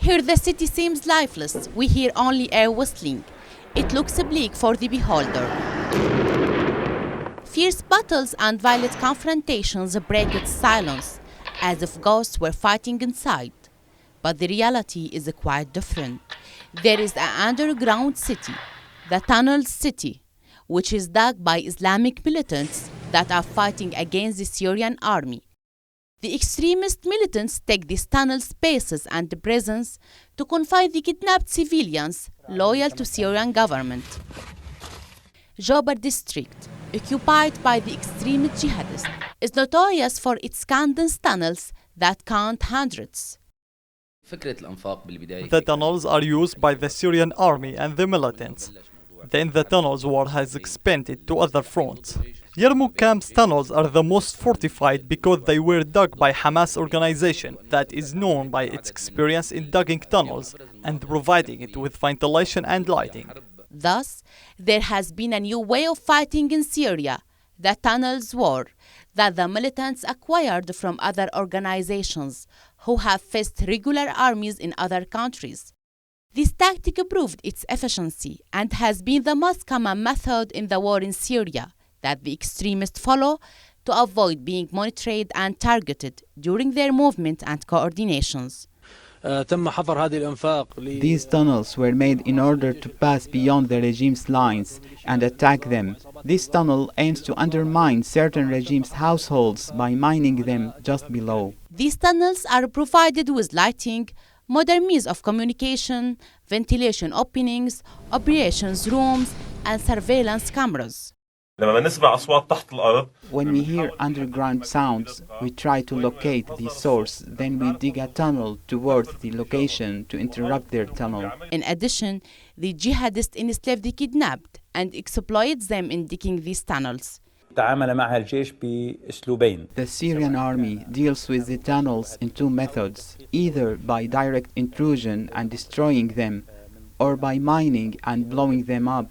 Here the city seems lifeless. We hear only air whistling. It looks bleak for the beholder. Fierce battles and violent confrontations break its silence, as if ghosts were fighting inside. But the reality is quite different. There is an underground city, the Tunnel City, which is dug by Islamic militants that are fighting against the Syrian army. The extremist militants take these tunnel spaces and prisons to confine the kidnapped civilians loyal to Syrian government. Jobar district, occupied by the extremist jihadists, is notorious for its condensed tunnels that count hundreds. The tunnels are used by the Syrian army and the militants. Then the tunnels war has expanded to other fronts. Yarmouk camp's tunnels are the most fortified because they were dug by Hamas organization that is known by its experience in digging tunnels and providing it with ventilation and lighting. Thus, there has been a new way of fighting in Syria, the tunnels war, that the militants acquired from other organizations who have faced regular armies in other countries. This tactic proved its efficiency and has been the most common method in the war in Syria that the extremists follow to avoid being monitored and targeted during their movement and coordinations. These tunnels were made in order to pass beyond the regime's lines and attack them. This tunnel aims to undermine certain regime's households by mining them just below. These tunnels are provided with lighting, modern means of communication, ventilation openings, operations rooms, and surveillance cameras. When we hear underground sounds, we try to locate the source, then we dig a tunnel towards the location to interrupt their tunnel. In addition, the jihadists enslave the kidnapped and exploit them in digging these tunnels. The Syrian army deals with the tunnels in two methods, either by direct intrusion and destroying them, or by mining and blowing them up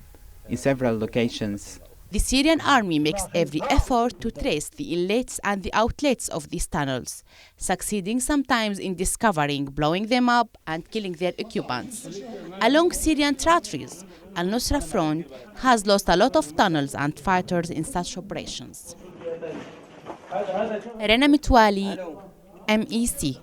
in several locations. The Syrian army makes every effort to trace the inlets and the outlets of these tunnels, succeeding sometimes in discovering, blowing them up, and killing their occupants. Along Syrian territories, al-Nusra front has lost a lot of tunnels and fighters in such operations. Rena Mitwali, MEC.